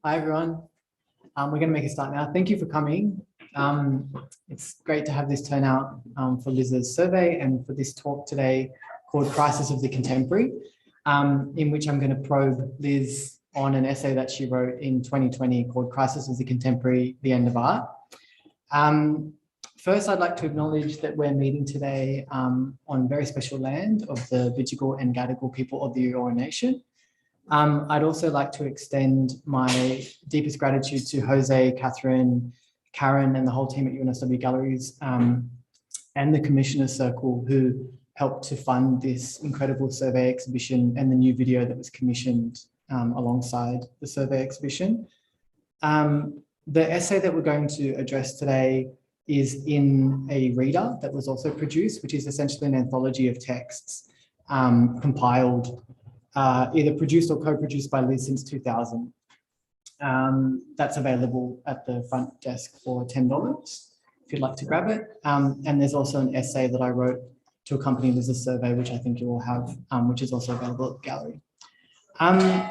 Hi, everyone. We're going to make a start now. Thank you for coming. It's great to have this turnout for Liz's survey and for this talk today called Crisis of the Contemporary, in which I'm going to probe Liz on an essay that she wrote in 2020 called Crisis of the Contemporary, The End of Art. First, I'd like to acknowledge that we're meeting today on very special land of the Gadigal and Gadigal people of the Eora Nation. I'd also like to extend my deepest gratitude to Jose, Catherine, Karen, and the whole team at UNSW Galleries and the Commissioner's Circle who helped to fund this incredible survey exhibition and the new video that was commissioned alongside the survey exhibition. The essay that we're going to address today is in a reader that was also produced, which is essentially an anthology of texts compiled, either produced or co-produced by Liz since 2000. That's available at the front desk for $10 if you'd like to grab it. And there's also an essay that I wrote to accompany Liz's survey, which I think you will have, which is also available at the gallery.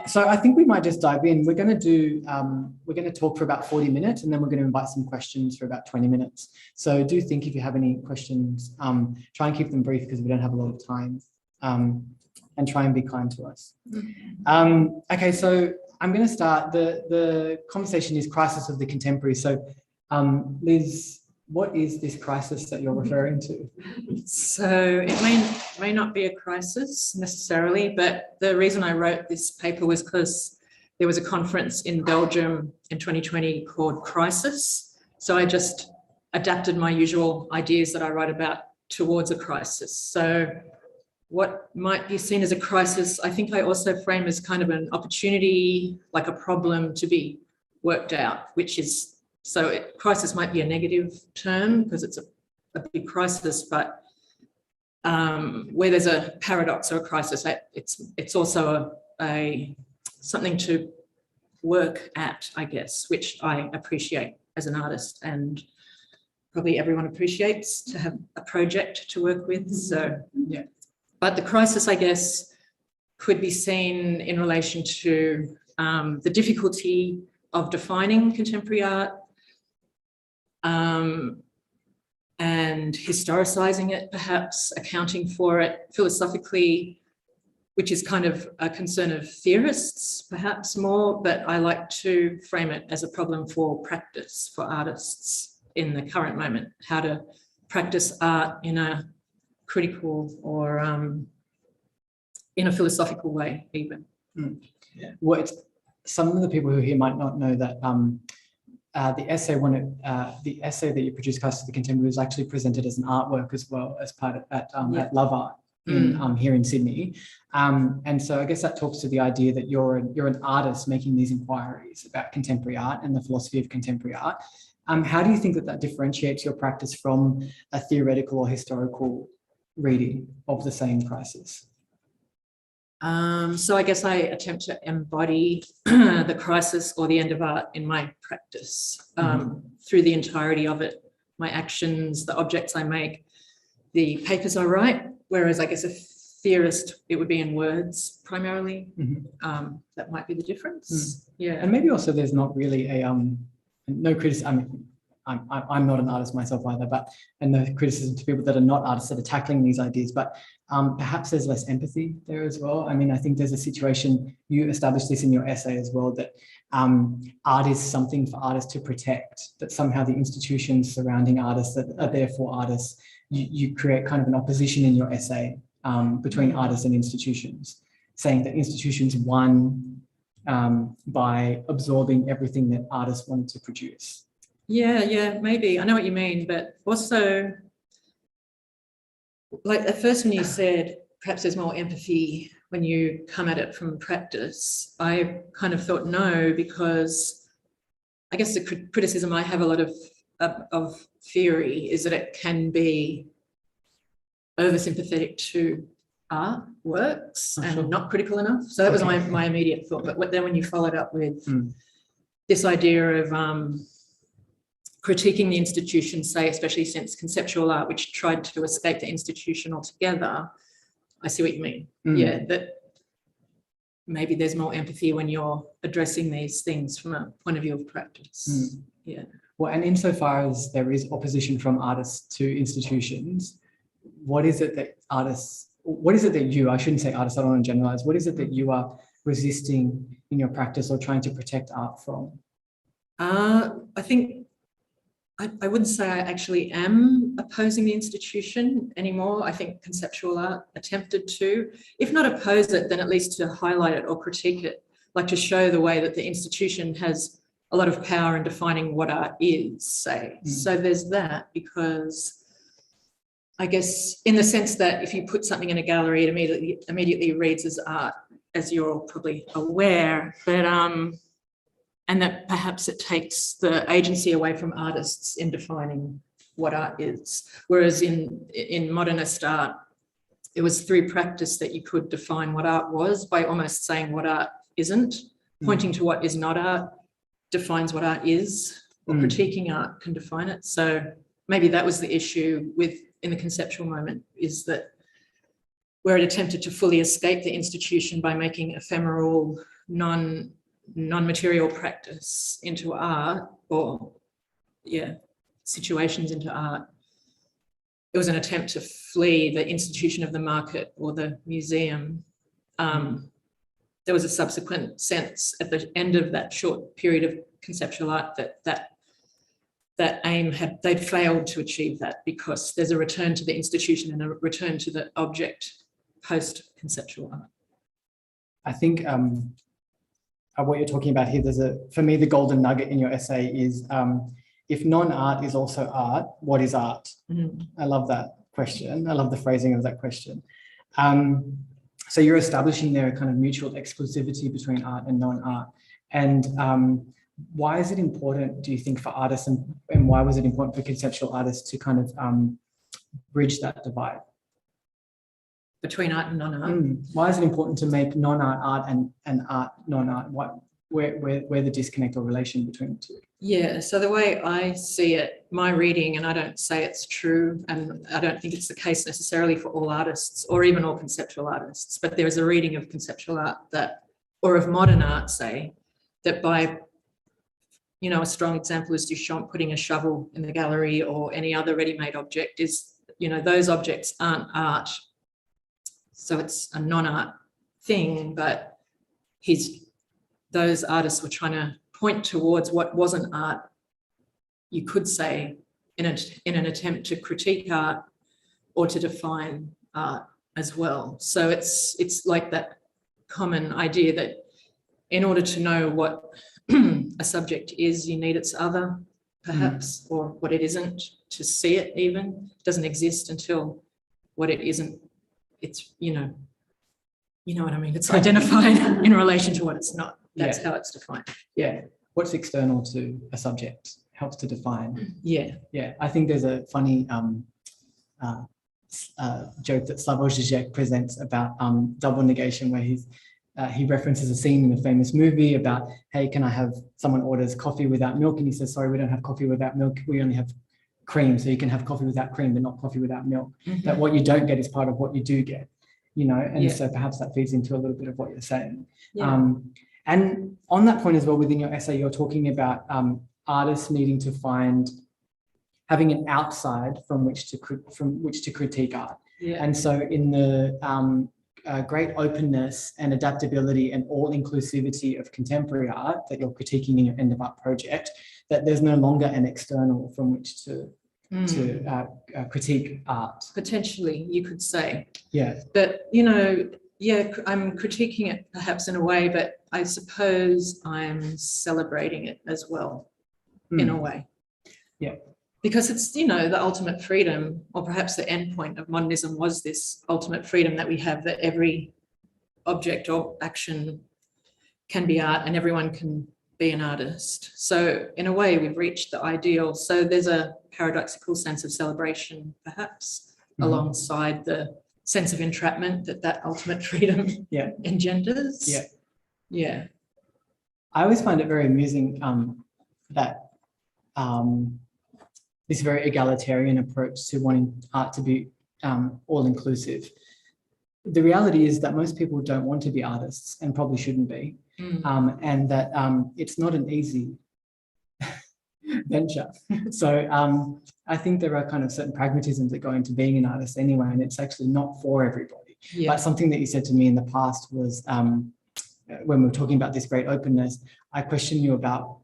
So I think we might just dive in. We're going to talk for about 40 minutes, and then we're going to invite some questions for about 20 minutes. So do think if you have any questions, try and keep them brief because we don't have a lot of time, and try and be kind to us. Okay, so I'm going to start. The conversation is Crisis of the Contemporary. So Liz, what is this crisis that you're referring to? So it may not be a crisis necessarily, but the reason I wrote this paper was because there was a conference in Belgium in 2020 called Crisis. So I just adapted my usual ideas that I write about towards a crisis. So what might be seen as a crisis, I think I also frame as kind of an opportunity, like a problem to be worked out, which is, crisis might be a negative term because it's a big crisis, but where there's a paradox or a crisis, it's also a something to work at, I guess, which I appreciate as an artist, and probably everyone appreciates to have a project to work with. So yeah, but the crisis, I guess, could be seen in relation to the difficulty of defining contemporary art, and historicizing it, perhaps accounting for it philosophically, which is kind of a concern of theorists, perhaps more, but I like to frame it as a problem for practice, for artists in the current moment, how to practice art in a critical or in a philosophical way, even. Yeah. Well, some of the people who are here might not know that the essay that you produced, Crisis of the Contemporary, was actually presented as an artwork as well as part of at Love Art here in Sydney, and so I guess that talks to the idea that you're an artist making these inquiries about contemporary art and the philosophy of contemporary art. How do you think that differentiates your practice from a theoretical or historical reading of the same crisis? So I guess I attempt to embody the crisis or the end of art in my practice through the entirety of it, my actions, the objects I make, the papers I write, whereas I guess a theorist, it would be in words primarily. That might be the difference. Yeah. And maybe also there's not really a, no criticism, I mean, I'm not an artist myself either, and no criticism to people that are not artists that are tackling these ideas, but perhaps there's less empathy there as well. I mean, I think there's a situation, you established this in your essay as well, that art is something for artists to protect, that somehow the institutions surrounding artists that are there for artists, you create kind of an opposition in your essay between artists and institutions, saying that institutions won by absorbing everything that artists wanted to produce. Yeah, maybe. I know what you mean, but also, like at first when you said perhaps there's more empathy when you come at it from practice, I kind of thought no, because I guess the criticism I have a lot of theory is that it can be oversympathetic to art works and not critical enough. So that was my immediate thought. But then when you followed up with this idea of critiquing the institution, say, especially since conceptual art, which tried to escape the institution altogether, I see what you mean. Yeah, that maybe there's more empathy when you're addressing these things from a point of view of practice. Yeah. Well, and insofar as there is opposition from artists to institutions, what is it that you, I shouldn't say artists, I don't want to generalize, what is it that you are resisting in your practice or trying to protect art from? I think I wouldn't say I actually am opposing the institution anymore. I think conceptual art attempted to, if not oppose it, then at least to highlight it or critique it, like to show the way that the institution has a lot of power in defining what art is, say. So there's that, because I guess in the sense that if you put something in a gallery, it immediately reads as art, as you're probably aware, but and that perhaps it takes the agency away from artists in defining what art is. Whereas in modernist art, it was through practice that you could define what art was by almost saying what art isn't, pointing to what is not art defines what art is, or critiquing art can define it. So maybe that was the issue in the conceptual moment, is that where it attempted to fully escape the institution by making ephemeral, non-material practice into art, or situations into art. It was an attempt to flee the institution of the market or the museum. There was a subsequent sense at the end of that short period of conceptual art that aim they'd failed to achieve that, because there's a return to the institution and a return to the object post-conceptual art. I think what you're talking about here, for me, the golden nugget in your essay is, if non-art is also art, what is art? I love that question. I love the phrasing of that question. So you're establishing there a kind of mutual exclusivity between art and non-art. And why is it important, do you think, for artists, and why was it important for conceptual artists to kind of bridge that divide? Between art and non-art. Why is it important to make non-art art and art non-art? Where the disconnect or relation between the two? Yeah, so the way I see it, my reading, and I don't say it's true, and I don't think it's the case necessarily for all artists or even all conceptual artists, but there is a reading of conceptual art or of modern art, say, that by, a strong example is Duchamp putting a shovel in the gallery, or any other ready-made object, is, those objects aren't art. So it's a non-art thing, but those artists were trying to point towards what wasn't art, you could say, in an attempt to critique art or to define art as well. So it's like that common idea that in order to know what a subject is, you need its other, perhaps, or what it isn't, to see it even. It doesn't exist until what it isn't. It's, you know what I mean? It's identified in relation to what it's not. That's how it's defined. Yeah. What's external to a subject helps to define. Yeah. Yeah. I think there's a funny joke that Slavoj Žižek presents about double negation, where he references a scene in a famous movie about, hey, can I have, someone orders coffee without milk, and he says, sorry, we don't have coffee without milk, we only have cream, so you can have coffee without cream but not coffee without milk. That what you don't get is part of what you do get, and so perhaps that feeds into a little bit of what you're saying. And on that point as well, within your essay, you're talking about artists needing to having an outside from which to critique art. And so in the great openness and adaptability and all inclusivity of contemporary art that you're critiquing in your end of art project, that there's no longer an external from which to critique art. Potentially, you could say. Yeah. But, I'm critiquing it perhaps in a way, but I suppose I'm celebrating it as well, in a way. Yeah. Because it's, the ultimate freedom, or perhaps the end point of modernism was this ultimate freedom that we have, that every object or action can be art and everyone can be an artist. So in a way, we've reached the ideal. So there's a paradoxical sense of celebration, perhaps, alongside the sense of entrapment that ultimate freedom engenders. Yeah. I always find it very amusing that this very egalitarian approach to wanting art to be all-inclusive. the reality is that most people don't want to be artists and probably shouldn't be, and that it's not an easy venture. So I think there are kind of certain pragmatisms that go into being an artist anyway, and it's actually not for everybody. Yeah. But something that you said to me in the past was when we were talking about this great openness, I questioned you about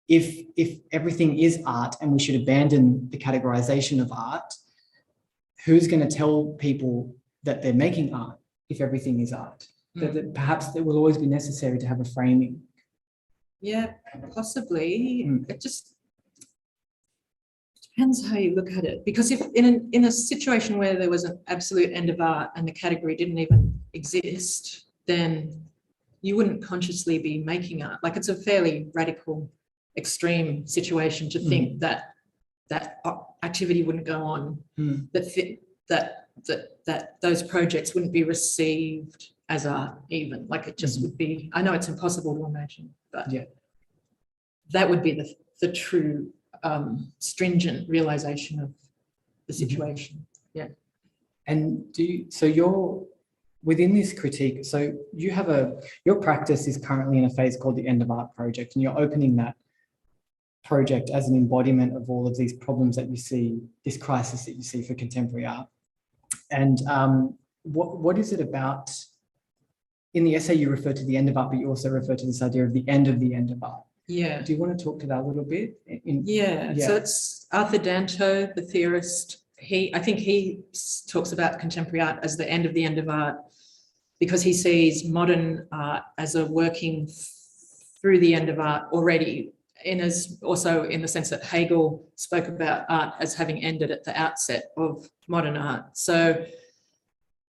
if everything is art and we should abandon the categorization of art, who's going to tell people that they're making art if everything is art? That perhaps it will always be necessary to have a framing. Yeah, possibly. It just depends how you look at it. Because if in a situation where there was an absolute end of art and the category didn't even exist, then you wouldn't consciously be making art. Like, it's a fairly radical, extreme situation to think that activity wouldn't go on, that those projects wouldn't be received as art even. Like, it just would be, I know it's impossible to imagine, but that would be the true stringent realization of the situation. Yeah. And so you're within this critique, so you have your practice is currently in a phase called the End of Art project, and you're opening that project as an embodiment of all of these problems that you see, this crisis that you see for contemporary art. And what is it about? In the essay, you refer to the end of art, but you also refer to this idea of the end of art. Yeah. Do you want to talk to that a little bit? So it's Arthur Danto, the theorist. I think he talks about contemporary art as the end of art, because he sees modern art as a working through the end of art already, also in the sense that Hegel spoke about art as having ended at the outset of modern art. So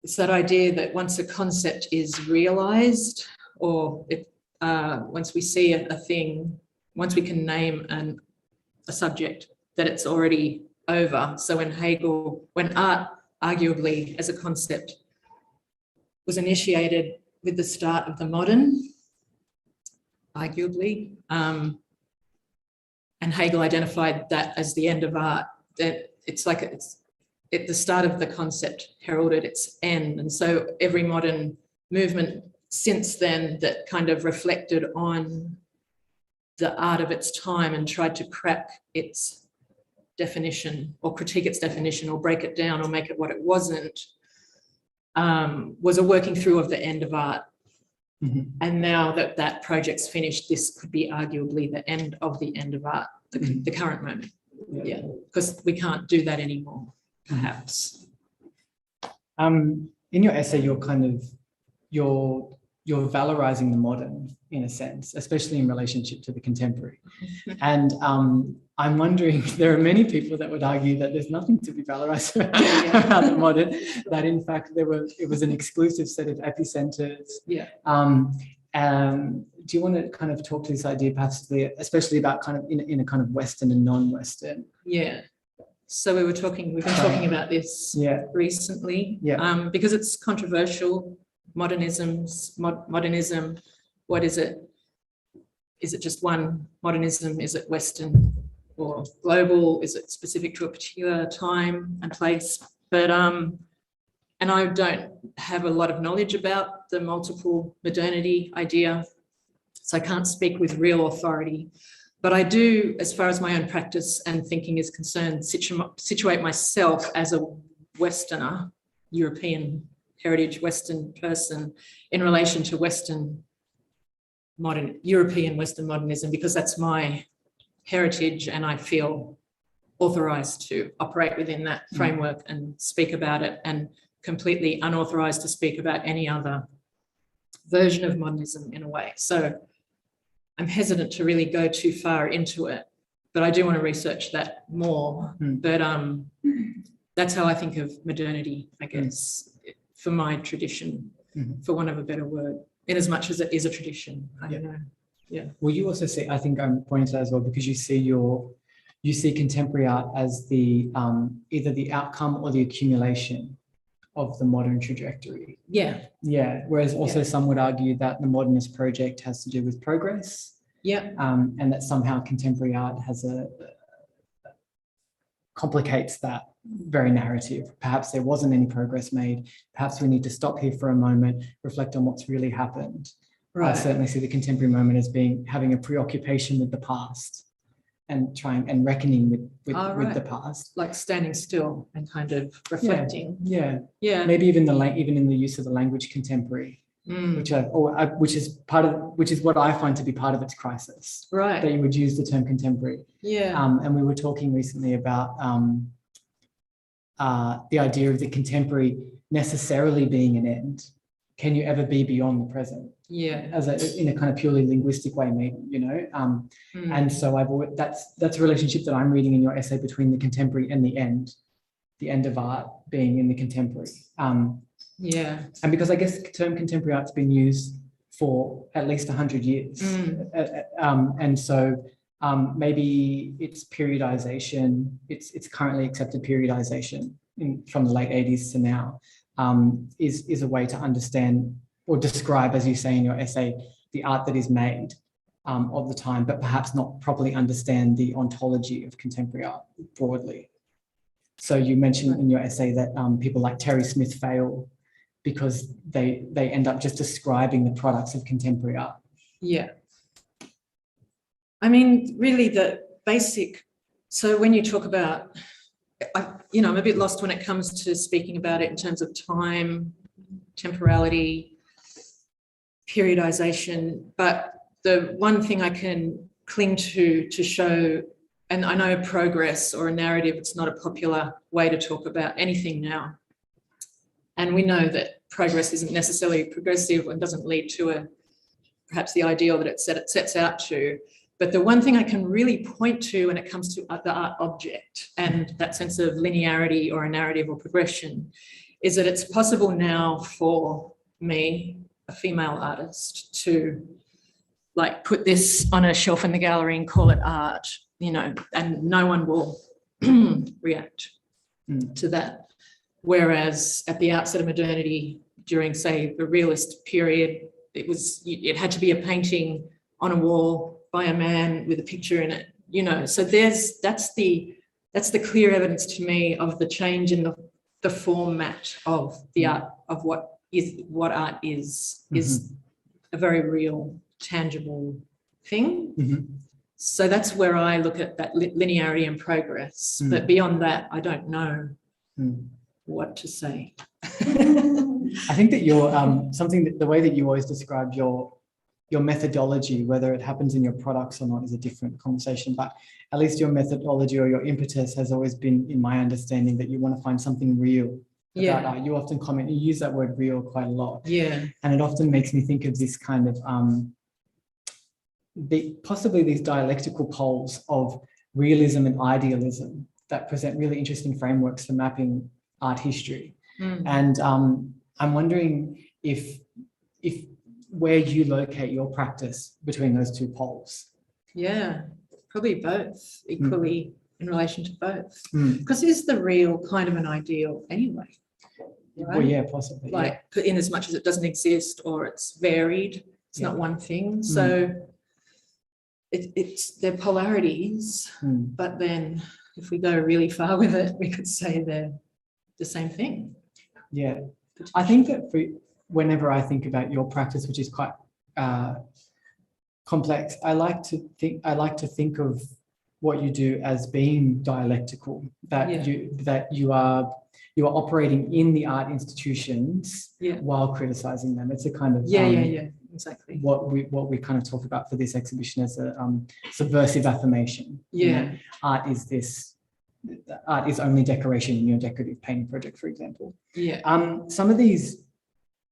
it's that idea that once a concept is realized, or once we see a thing, once we can name a subject, that it's already over. So when art arguably as a concept was initiated with the start of the modern, arguably, and Hegel identified that as the end of art, that it's like the start of the concept heralded its end. And so every modern movement since then that kind of reflected on the art of its time and tried to crack its definition or critique its definition or break it down or make it what it wasn't, was a working through of the end of art. And now that project's finished, this could be arguably the end of art, the current moment. Yeah, because we can't do that anymore, perhaps. In your essay, you're valorizing the modern in a sense, especially in relationship to the contemporary. And I'm wondering, there are many people that would argue that there's nothing to be valorized about the modern, that in fact it was an exclusive set of epicenters. Yeah. Do you want to kind of talk to this idea, perhaps, especially about kind of in a kind of Western and non-Western? Yeah. So we've been talking about this recently, because it's controversial. Modernism, what is it? Is it just one modernism? Is it Western or global? Is it specific to a particular time and place? But and I don't have a lot of knowledge about the multiple modernity idea, so I can't speak with real authority. But I do, as far as my own practice and thinking is concerned, situate myself as a Westerner, European heritage Western person in relation to European Western modernism, because that's my heritage and I feel authorized to operate within that framework and speak about it, and completely unauthorized to speak about any other version of modernism in a way. So I'm hesitant to really go too far into it, but I do want to research that more. But that's how I think of modernity, I guess, for my tradition, for want of a better word, in as much as it is a tradition. I don't know. Yeah. Well, you also see, I think I'm pointing to that as well, because you see contemporary art as the either the outcome or the accumulation of the modern trajectory. Yeah. Yeah. Whereas also some would argue that the modernist project has to do with progress. Yeah. And that somehow contemporary art has complicates that very narrative. Perhaps there wasn't any progress made. Perhaps we need to stop here for a moment, reflect on what's really happened. I certainly see the contemporary moment as having a preoccupation with the past and reckoning with the past. Like standing still and kind of reflecting. Yeah. Maybe even in the use of the language contemporary, which is what I find to be part of its crisis. Right. That you would use the term contemporary. Yeah. And we were talking recently about the idea of the contemporary necessarily being an end. Can you ever be beyond the present? Yeah. In a kind of purely linguistic way, maybe, and so that's a relationship that I'm reading in your essay between the contemporary and the end of art being in the contemporary. And because I guess the term contemporary art's been used for at least 100 years. And so maybe it's periodization, it's currently accepted periodization from the late 80s to now, is a way to understand or describe, as you say in your essay, the art that is made of the time, but perhaps not properly understand the ontology of contemporary art broadly. So you mentioned in your essay that people like Terry Smith fail because they end up just describing the products of contemporary art. Yeah. I mean, really the basic, so when you talk about, I'm a bit lost when it comes to speaking about it in terms of time, temporality, periodization, but the one thing I can cling to show, and I know progress or a narrative, it's not a popular way to talk about anything now. And we know that progress isn't necessarily progressive and doesn't lead to perhaps the ideal that it sets out to. But the one thing I can really point to when it comes to the art object and that sense of linearity or a narrative or progression is that it's possible now for me, a female artist, to like put this on a shelf in the gallery and call it art, and no one will react to that. Whereas at the outset of modernity, during, say, the realist period, it had to be a painting on a wall by a man with a picture in it, so that's the clear evidence to me of the change in the format of the art, of what art is a very real, tangible thing. So that's where I look at that linearity and progress. But beyond that, I don't know what to say. I think that you're the way that you always describe your methodology, whether it happens in your products or not, is a different conversation. But at least your methodology or your impetus has always been, in my understanding, that you want to find something real about art. You often comment, you use that word real quite a lot. Yeah. And it often makes me think of this kind of, possibly these dialectical poles of realism and idealism that present really interesting frameworks for mapping art history. And I'm wondering if where you locate your practice between those two poles. Yeah, probably both, equally in relation to both. Because is the real kind of an ideal anyway? Right? Well, yeah, possibly. Like, in as much as it doesn't exist or it's varied, it's not one thing. So it's their polarities, but then if we go really far with it, we could say they're the same thing. Yeah, I think that whenever I think about your practice, which is quite complex, I like to think of what you do as being dialectical. That you are operating in the art institutions while criticizing them. It's a kind of exactly what we kind of talk about for this exhibition as a subversive affirmation. Art is only decoration in your decorative painting project, for example. Some of these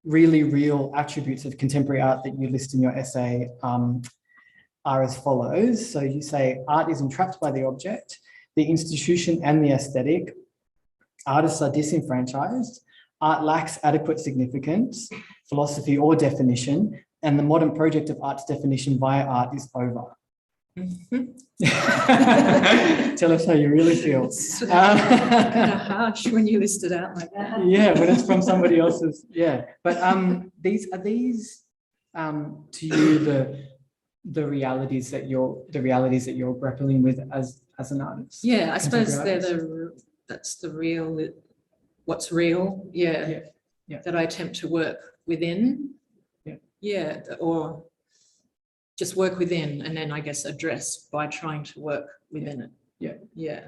really real attributes of contemporary art that you list in your essay are as follows. So you say art is entrapped by the object, the institution and the aesthetic. Artists are disenfranchised. Art lacks adequate significance, philosophy or definition, and the modern project of art's definition via art is over. Tell us how you really feel. Kind of harsh when you list it out like that. Yeah, when it's from somebody else's. Yeah, but these to you the realities that you're grappling with as as an artist? Yeah, I suppose Contemporary that's the real, what's real. Yeah. Yeah. Yeah. That I attempt to work within. Yeah. Yeah. Or just work within, and then I guess address by trying to work within it. Yeah. Yeah.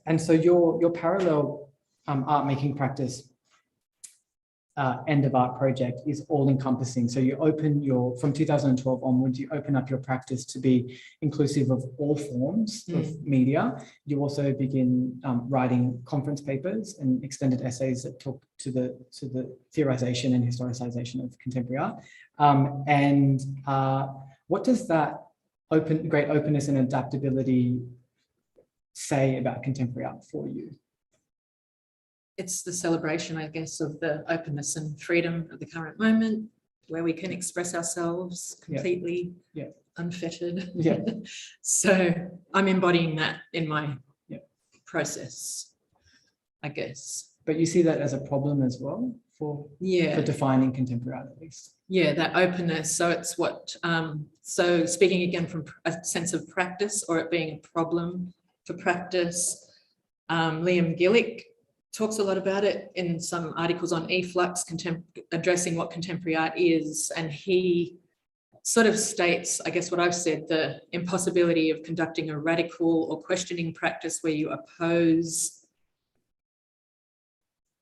And so your parallel art making practice end of art project is all encompassing. So you open from 2012 onwards, you open up your practice to be inclusive of all forms of media. You also begin writing conference papers and extended essays that talk to the theorization and historicization of contemporary art. What does that great openness and adaptability say about contemporary art for you? It's the celebration, I guess, of the openness and freedom of the current moment, where we can express ourselves completely unfettered. Yeah. So I'm embodying that in my process, I guess. But you see that as a problem as well for defining contemporary art, at least. Yeah, that openness. So it's what, so speaking again from a sense of practice or it being a problem for practice, Liam Gillick talks a lot about it in some articles on efflux, addressing what contemporary art is. And he sort of states, I guess what I've said, the impossibility of conducting a radical or questioning practice where you oppose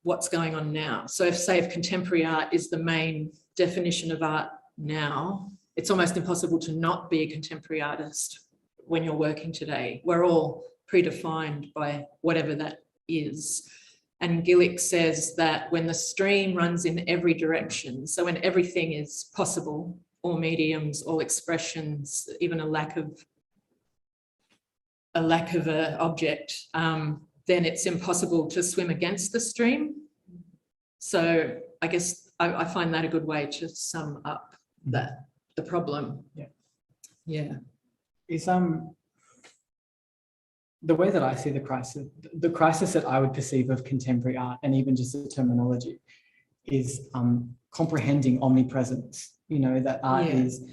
what's going on now. So if contemporary art is the main definition of art now, it's almost impossible to not be a contemporary artist when you're working today. We're all predefined by whatever that is. And Gillick says that when the stream runs in every direction, so when everything is possible, all mediums, all expressions, even a lack of an object, then it's impossible to swim against the stream. So I guess I find that a good way to sum up the problem. Yeah. Is the way that I see the crisis that I would perceive of contemporary art, and even just the terminology, is comprehending omnipresence. You know, that art is,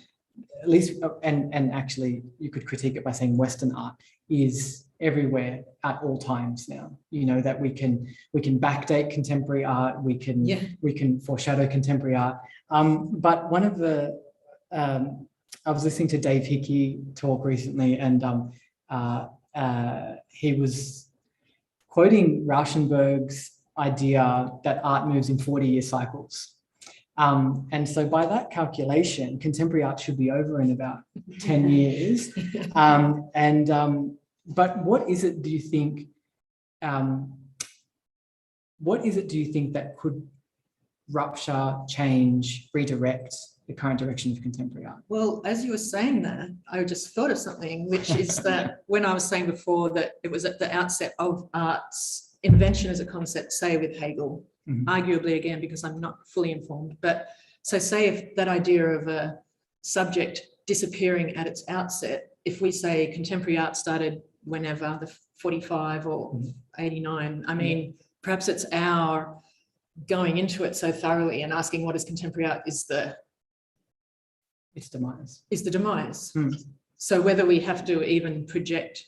at least, and actually you could critique it by saying Western art is everywhere at all times now. You know, that we can backdate contemporary art, we can foreshadow contemporary art. But one of the I was listening to Dave Hickey talk recently, and he was quoting Rauschenberg's idea that art moves in 40-year cycles. And so by that calculation, contemporary art should be over in about 10 years. But what is it, do you think, that could rupture, change, redirect the current direction of contemporary art? Well, as you were saying that, I just thought of something, which is that when I was saying before that it was at the outset of art's invention as a concept, say with Hegel, arguably again, because I'm not fully informed, but so say if that idea of a subject disappearing at its outset, if we say contemporary art started whenever, the 45 or 89, I mean, perhaps it's our going into it so thoroughly and asking what is contemporary art is the demise. So whether we have to even project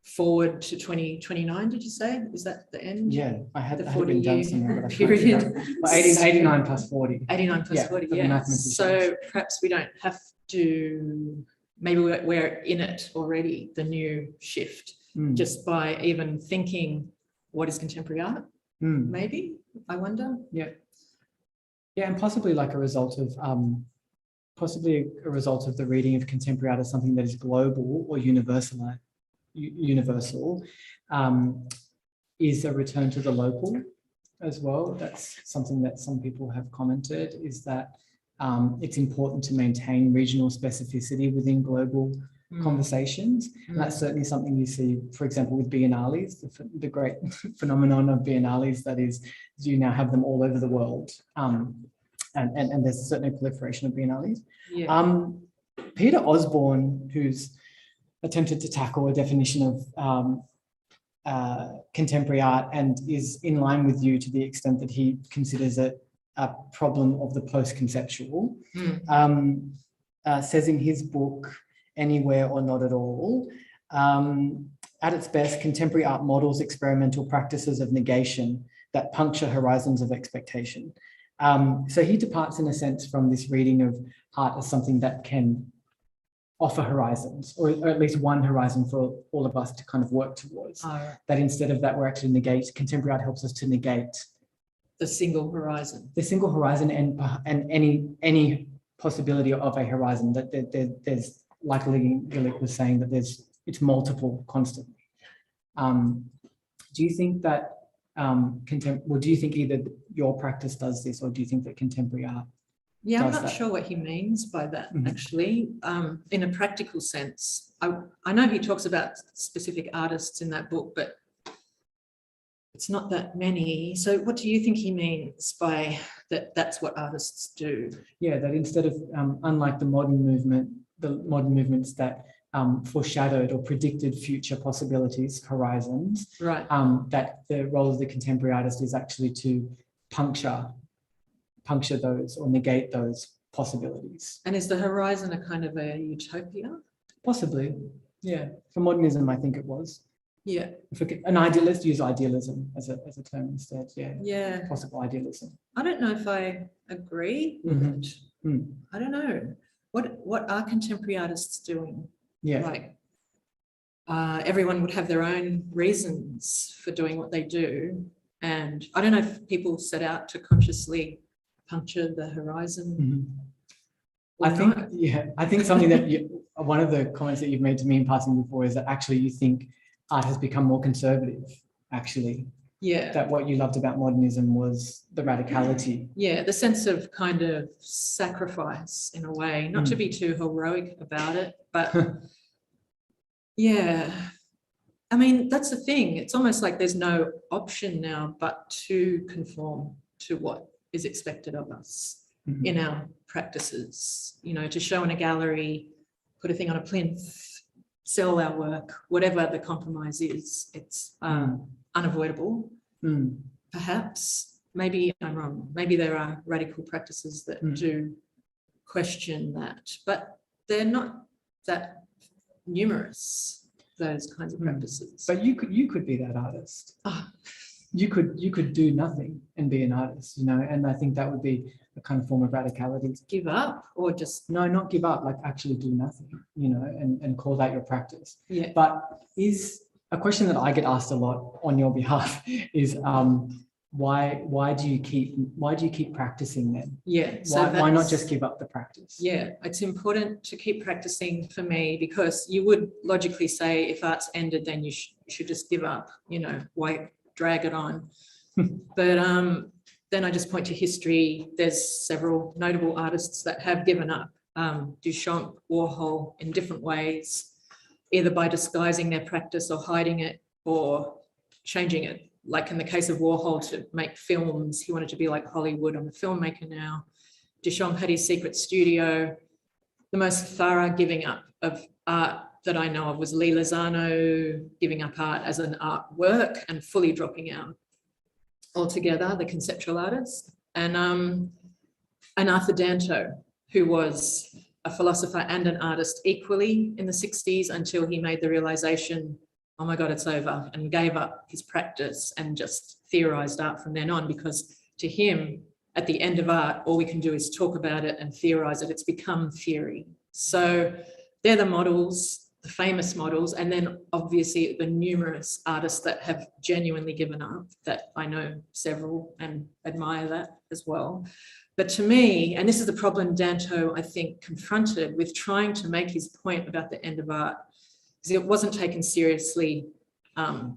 forward to 2029, did you say? Is that the end? Yeah, I had the 40-year period. 89 plus 40. 89 plus 40, yeah. So perhaps we don't have to, maybe we're in it already, the new shift, just by even thinking what is contemporary art, maybe, I wonder. Yeah, and possibly like a result of the reading of contemporary art as something that is global or universal, is a return to the local as well. That's something that some people have commented, is that it's important to maintain regional specificity within global conversations. And that's certainly something you see, for example, with biennales, the great phenomenon of biennales, that is, you now have them all over the world. And there's certainly a proliferation of biennales. Peter Osborne, who's attempted to tackle a definition of contemporary art and is in line with you to the extent that he considers it a problem of the post-conceptual, says in his book, Anywhere or Not at All, At its best, contemporary art models experimental practices of negation that puncture horizons of expectation. So he departs in a sense from this reading of art as something that can offer horizons, or at least one horizon for all of us to kind of work towards. That instead of that, we're actually contemporary art helps us to negate the single horizon. The single horizon and any possibility of a horizon, that there's, like Gillick was saying, that it's multiple constantly. Do you think that do you think either your practice does this, or do you think that contemporary art? Yeah, I'm not sure what he means by that, actually. In a practical sense, I know he talks about specific artists in that book, but it's not that many. So what do you think he means by that's what artists do? Yeah, that instead of, unlike the modern movements that foreshadowed or predicted future possibilities, horizons, right? That the role of the contemporary artist is actually to puncture those or negate those possibilities. And is the horizon a kind of a utopia? Possibly, yeah. For modernism, I think it was. Yeah. An idealist use idealism as a term instead. Yeah. Yeah. Possible idealism. I don't know if I agree with it. I don't know. What are contemporary artists doing? Yeah. Like, everyone would have their own reasons for doing what they do. And I don't know if people set out to consciously puncture the horizon. I think something that one of the comments that you've made to me in passing before is that actually you think art has become more conservative, actually. Yeah. That what you loved about modernism was the radicality. Yeah, the sense of kind of sacrifice in a way, not to be too heroic about it, but yeah. I mean, that's the thing. It's almost like there's no option now but to conform to what is expected of us in our practices, you know, to show in a gallery, put a thing on a plinth, sell our work, whatever the compromise is, it's unavoidable. Perhaps, maybe I'm wrong. Maybe there are radical practices that do question that, but they're not that numerous, those kinds of practices. But you could be that artist. You could do nothing and be an artist, you know, and I think that would be a kind of form of radicality. Give up, or just not give up, like actually do nothing, you know, and call that your practice. Yeah. But is a question that I get asked a lot on your behalf is why do you keep practicing then? Yeah. Why not just give up the practice? Yeah, it's important to keep practicing for me, because you would logically say if art's ended, then you should just give up, you know, why drag it on? But then I just point to history. There's several notable artists that have given up. Duchamp, Warhol, in different ways, either by disguising their practice or hiding it or changing it. Like in the case of Warhol, to make films, he wanted to be like Hollywood. I'm a filmmaker now. Duchamp had his secret studio. The most thorough giving up of art that I know of was Lee Lozano giving up art as an artwork and fully dropping out altogether, the conceptual artist. And Arthur Danto, who was a philosopher and an artist equally in the 60s, until he made the realization, oh my God, it's over, and gave up his practice and just theorized art from then on, because to him, at the end of art, all we can do is talk about it and theorize it. It's become theory. So they're the models, the famous models, and then obviously the numerous artists that have genuinely given up, that I know several and admire that as well. But to me, and this is the problem Danto, I think, confronted with trying to make his point about the end of art, because it wasn't taken seriously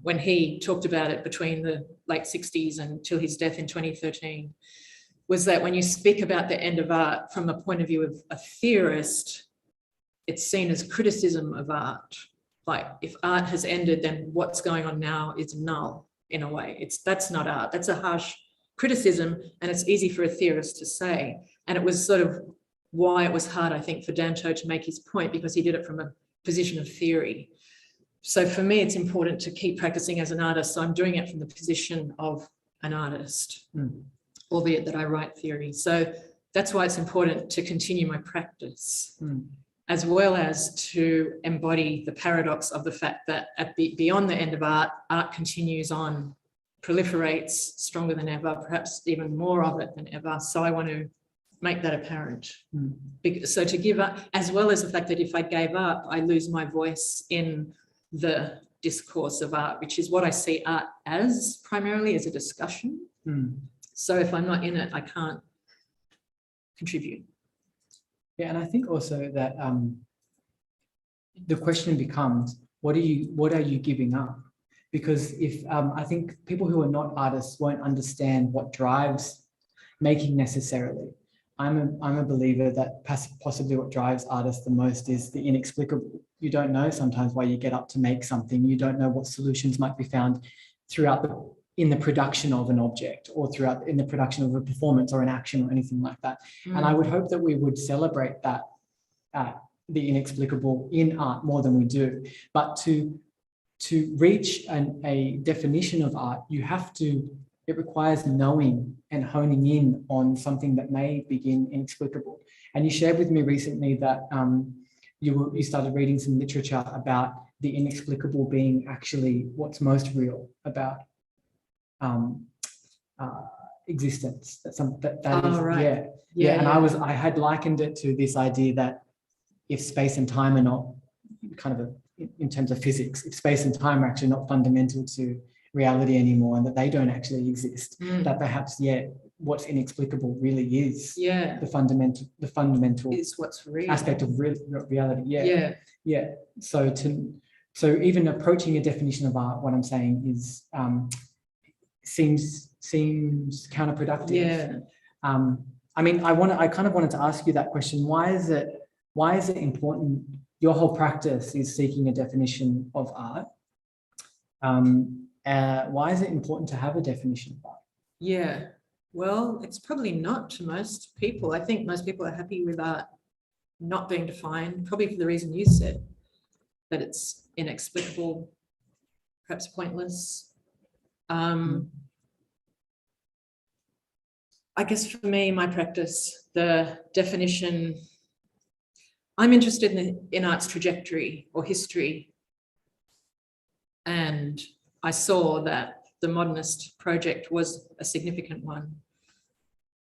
when he talked about it between the late 60s until his death in 2013, was that when you speak about the end of art from the point of view of a theorist, it's seen as criticism of art. Like, if art has ended, then what's going on now is null in a way. That's not art. That's a harsh criticism, and it's easy for a theorist to say. And it was sort of why it was hard, I think, for Danto to make his point, because he did it from a position of theory. So for me, it's important to keep practicing as an artist. So I'm doing it from the position of an artist, albeit that I write theory. So that's why it's important to continue my practice. as well as to embody the paradox of the fact that beyond the end of art, art continues on, proliferates stronger than ever, perhaps even more of it than ever. So I want to make that apparent. So to give up, as well as the fact that if I gave up, I lose my voice in the discourse of art, which is what I see art as primarily, as a discussion. So if I'm not in it, I can't contribute. Yeah, and I think also that the question becomes, what are you giving up? Because if I think people who are not artists won't understand what drives making necessarily. I'm a believer that possibly what drives artists the most is the inexplicable. You don't know sometimes why you get up to make something. You don't know what solutions might be found in the production of an object, or in the production of a performance or an action or anything like that. And I would hope that we would celebrate that, the inexplicable in art more than we do. But to reach a definition of art, it requires knowing and honing in on something that may begin inexplicable. And you shared with me recently that you started reading some literature about the inexplicable being actually what's most real about existence. Right. And I had likened it to this idea that if space and time are not in terms of physics, if space and time are actually not fundamental to reality anymore, and that they don't actually exist, that perhaps what's inexplicable really is the fundamental is what's real aspect of reality. So even approaching a definition of art, what I'm saying is seems counterproductive. I mean, I kind of wanted to ask you that question. Why is it important? Your whole practice is seeking a definition of art. Why is it important to have a definition of art? Well, it's probably not to most people. I think most people are happy with art not being defined, probably for the reason you said, that it's inexplicable, perhaps pointless. I guess for me, my practice, the definition, I'm interested in art's trajectory or history. And I saw that the modernist project was a significant one.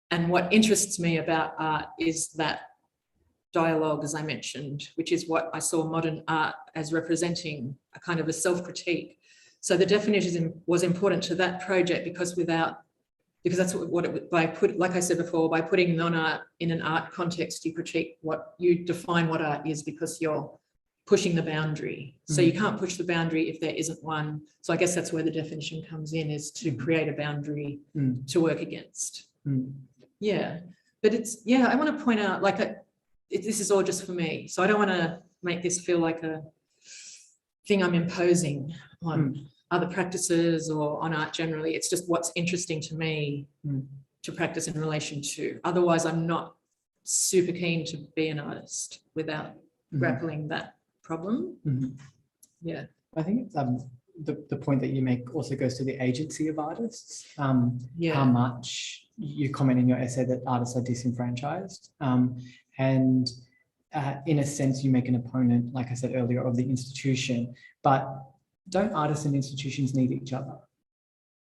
And what interests me about art is that dialogue, as I mentioned, which is what I saw modern art as representing, a kind of a self-critique. So the definition was important to that project because that's what it, like I said before, by putting non-art in an art context, you define what art is, because you're pushing the boundary. So you can't push the boundary if there isn't one. So I guess that's where the definition comes in, is to create a boundary to work against. But I want to point out, this is all just for me. So I don't want to make this feel like a thing I'm imposing on other practices or on art generally. It's just what's interesting to me to practice in relation to. Otherwise, I'm not super keen to be an artist without grappling that problem. I think the point that you make also goes to the agency of artists. How much you comment in your essay that artists are disenfranchised, and in a sense you make an opponent, like I said earlier, of the institution. But don't artists and institutions need each other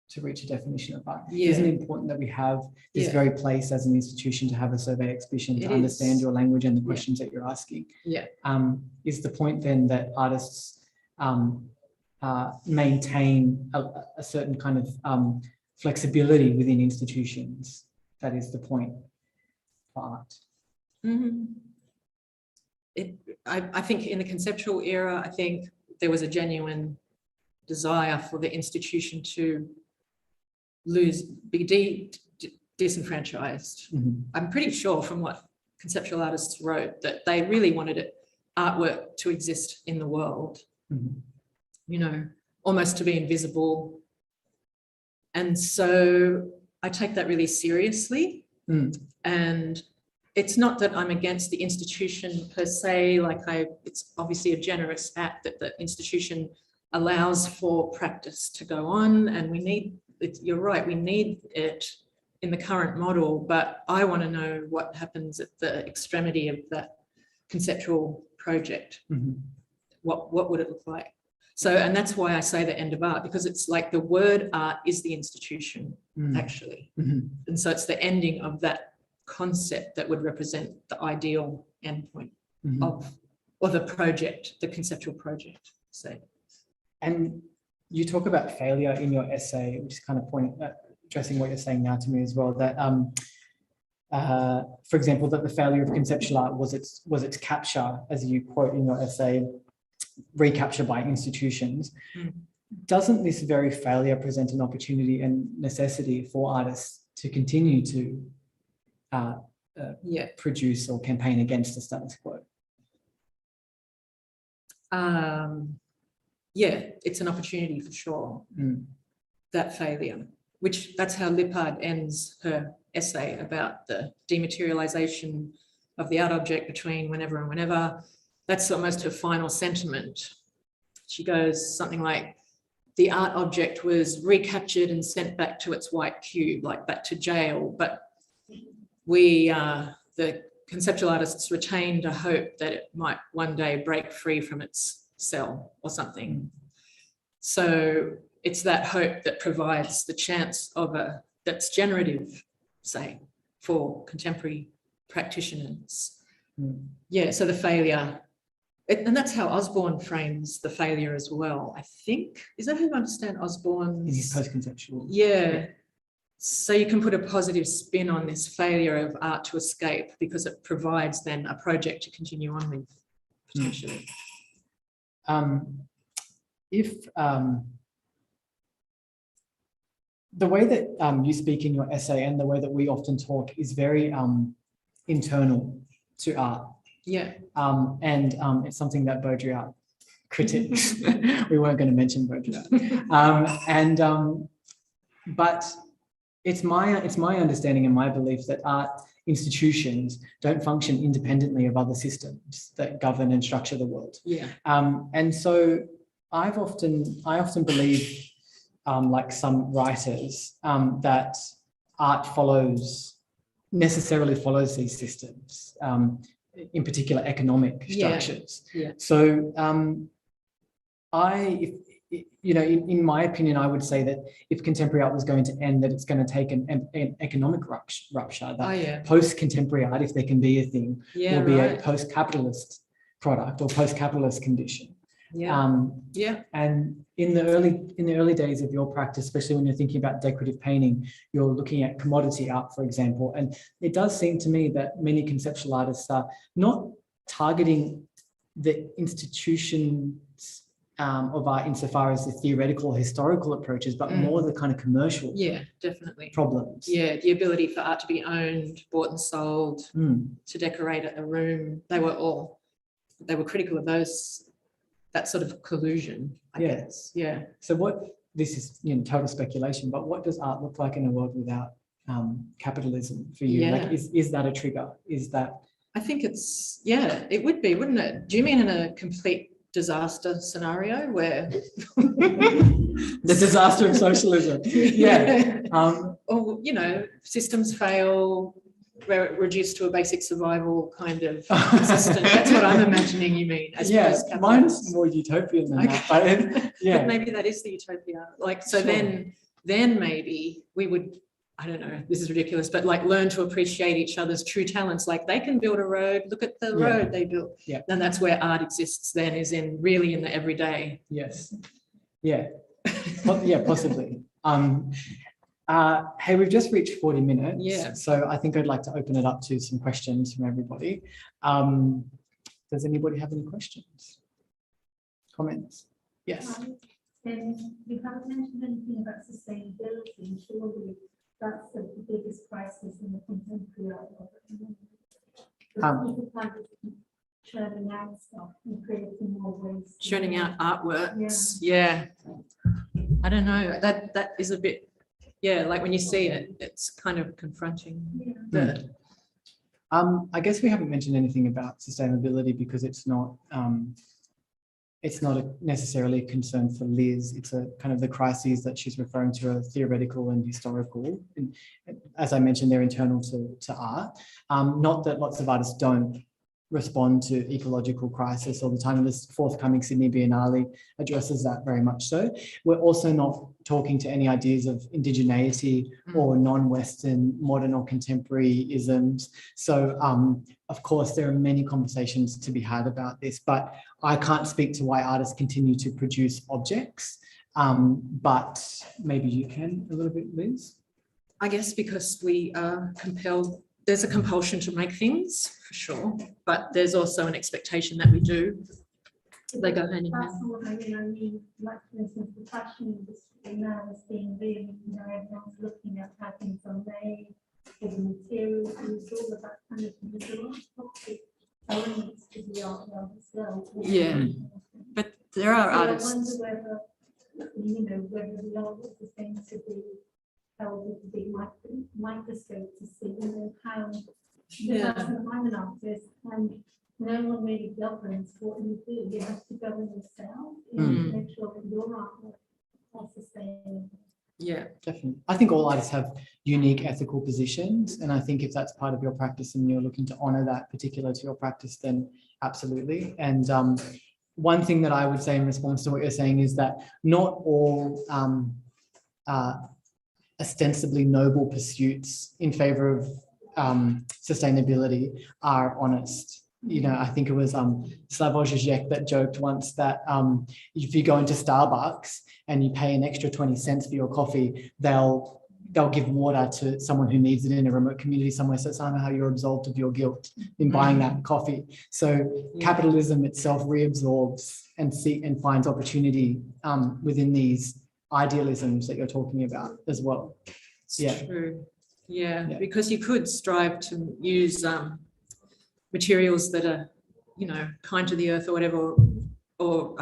to reach a definition of art? Isn't it important that we have this very place as an institution to have a survey exhibition, to understand your language and the questions that you're asking? Is the point then that artists maintain a certain kind of flexibility within institutions? That is the point for art. I think in the conceptual era, I think there was a genuine desire for the institution to be disenfranchised. I'm pretty sure from what conceptual artists wrote that they really wanted artwork to exist in the world, almost to be invisible. And so I take that really seriously. And it's not that I'm against the institution per se, it's obviously a generous act that the institution allows for practice to go on, and we need it. You're right, we need it in the current model, but I want to know what happens at the extremity of that conceptual project, Mhm. what would it look like? So, and that's why I say the end of art, because it's like the word art is the institution, actually. Mhm. And so it's the ending of that concept that would represent the ideal endpoint Mhm. of the project, the conceptual project, say. And you talk about failure in your essay, which is kind of addressing what you're saying now to me as well, that for example, that the failure of conceptual art was its capture, as you quote in your essay, recapture by institutions. Doesn't this very failure present an opportunity and necessity for artists to continue to produce or campaign against the status quo? Yeah, it's an opportunity for sure, that failure, which that's how Lippard ends her essay about the dematerialization of the art object between whenever and whenever. That's almost her final sentiment. She goes something like, the art object was recaptured and sent back to its white cube, like back to jail, but we, the conceptual artists, retained a hope that it might one day break free from its cell or something. So it's that hope that provides the chance of that's generative, say, for contemporary practitioners. Yeah, so the failure, and that's how Osborne frames the failure as well, I think. Is that how you understand Osborne's? In his post-conceptual. Yeah. So you can put a positive spin on this failure of art to escape because it provides then a project to continue on with, potentially. The way that you speak in your essay and the way that we often talk is very internal to art. Yeah. And it's something that Baudrillard critiques. We weren't going to mention Baudrillard. But it's my understanding and my belief that art institutions don't function independently of other systems that govern and structure the world. Yeah. And so I often believe, like some writers, that art necessarily follows these systems, in particular economic structures. Yeah. So in my opinion, I would say that if contemporary art was going to end, that it's going to take an economic rupture. That post-contemporary art, if there can be a thing, will be a post-capitalist product or post-capitalist condition. And in the early days of your practice, especially when you're thinking about decorative painting, you're looking at commodity art, for example. And it does seem to me that many conceptual artists are not targeting the institutions of art insofar as the theoretical historical approaches, but more the kind of commercial definitely problems. Yeah, the ability for art to be owned, bought and sold, to decorate a room. They were critical of that sort of collusion, I guess. Yeah. So this is total speculation, but what does art look like in a world without capitalism for you? Yeah. Like, is that a trigger? Is that? I think it would be, wouldn't it? Do you mean in a complete disaster scenario where the disaster of socialism? Or systems fail, where it reduced to a basic survival kind of system. That's what I'm imagining you mean. Mine's more utopian than that. But but maybe that is the utopia. Like, so then maybe we would, I don't know, this is ridiculous, but like learn to appreciate each other's true talents. Like they can build a road, look at the road they built. Yeah. And that's where art exists then, is really in the everyday. Yes. Yeah. Possibly. Hey, we've just reached 40 minutes. Yeah. So I think I'd like to open it up to some questions from everybody. Does anybody have any questions? Comments? Yes. You haven't mentioned anything about sustainability. Surely that's the biggest crisis in the contemporary art world. People kind of churning out stuff and creating more ways. Churning out artworks. Yeah. I don't know. That is a bit. Yeah, like when you see it, it's kind of confronting. I guess we haven't mentioned anything about sustainability because it's not necessarily a concern for Liz. It's a kind of the crises that she's referring to are theoretical and historical. And as I mentioned, they're internal to art. Not that lots of artists don't respond to ecological crisis all the time. This forthcoming Sydney Biennale addresses that very much so. We're also not talking to any ideas of indigeneity or non-Western, modern or contemporary isms. So of course, there are many conversations to be had about this, but I can't speak to why artists continue to produce objects, but maybe you can a little bit, Liz? I guess because we are compelled, there's a compulsion to make things for sure, but there's also an expectation that we do. They go hand in hand. That's what I mean, like for instance, the fashion industry now is being really, everyone's looking at how things are made, the materials used, all of that kind of thing. There's a lot of toxic elements to the art world as well. Yeah, but there are So artists. I wonder whether the art is going to be held with a big microscope to see, how I'm an artist and no one really governs what you do. You have to govern yourself and make sure that your artwork is sustainable. Yeah, definitely. I think all artists have unique ethical positions, and I think if that's part of your practice and you're looking to honor that particular to your practice, then absolutely. And one thing that I would say in response to what you're saying is that not all ostensibly noble pursuits in favor of sustainability are honest. I think it was Slavoj Žižek that joked once that if you go into Starbucks and you pay an extra 20 cents for your coffee, they'll give water to someone who needs it in a remote community somewhere. So somehow you're absolved of your guilt in buying that coffee. So capitalism itself reabsorbs and finds opportunity within these idealisms that you're talking about as well. it's true. Yeah, because you could strive to use materials that are, kind to the earth or whatever, or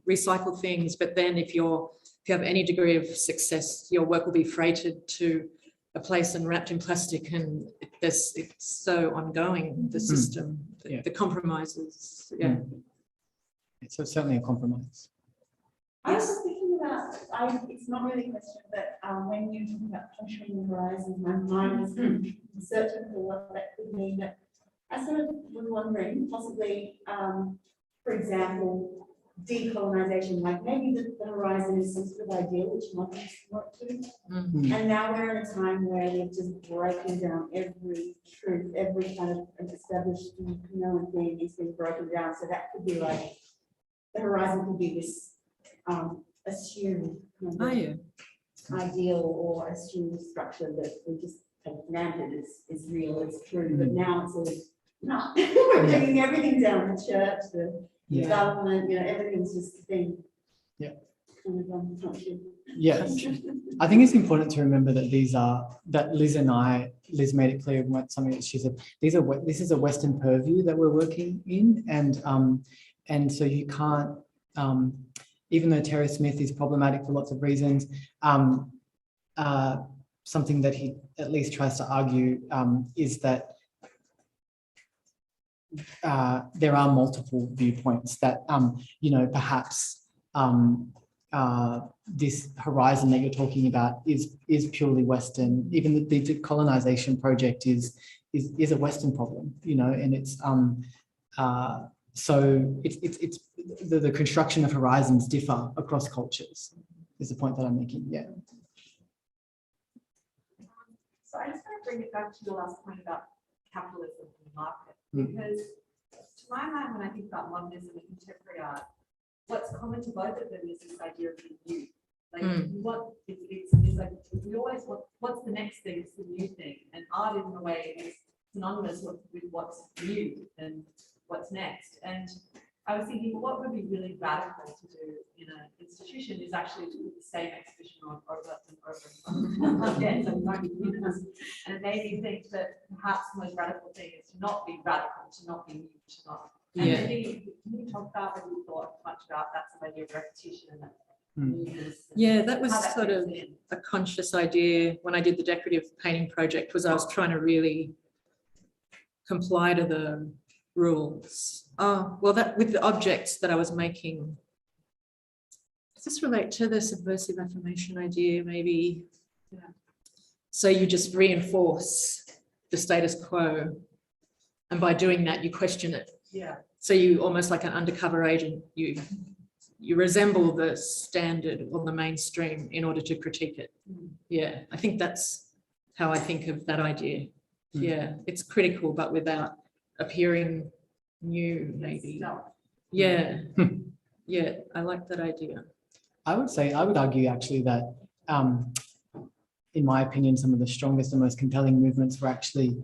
recycle things. But then if you have any degree of success, your work will be freighted to a place and wrapped in plastic, and it's so ongoing, the system, the compromises. Yeah. It's certainly a compromise. I was just thinking about, it's not really a question, but when you talk about puncturing the horizons, my mind is searching for what that could mean. But I sort of was wondering, possibly, for example, decolonization, like maybe the horizon is some sort of ideal which modernists work to. And now we're in a time where they're just breaking down every truth, every kind of established known thing is being broken down. So that could be like, the horizon could be this assumed kind of ideal or assumed structure that we just take for granted is real, it's true, but now it's all not. We're taking everything down, the church, the government, everything's just a thing. Yes, I think it's important to remember that that Liz made it clear something that she said, this is a Western purview that we're working in, and so you can't, even though Terry Smith is problematic for lots of reasons, something that he at least tries to argue is that there are multiple viewpoints that, perhaps this horizon that you're talking about is purely Western. Even the decolonization project is a Western problem, and it's so it's the construction of horizons differ across cultures is the point that I'm making. Yeah. So I just want to bring it back to the last point about capitalism and the market, because to my mind, when I think about modernism and contemporary art, what's common to both of them is this idea of the new. Like what it's like we always what's the next thing? It's the new thing, and art in a way is synonymous with what's new and what's next. And I was thinking, what would be really radical to do in an institution is actually to put the same exhibition on over and over again. And it made me think that perhaps the most radical thing is to not be radical, to not be new, to not. And maybe can you talk about what you thought much about that idea of repetition and that? That was sort of a conscious idea when I did the decorative painting project, was I was trying to really comply to the rules. That with the objects that I was making, does this relate to the subversive affirmation idea maybe? So you just reinforce the status quo, and by doing that you question it. Yeah. So you almost like an undercover agent, you resemble the standard or the mainstream in order to critique it. Yeah, I think that's how I think of that idea. Yeah, it's critical, but without appearing new, maybe. Yeah, yeah, I like that idea. I would argue actually that, in my opinion, some of the strongest and most compelling movements were actually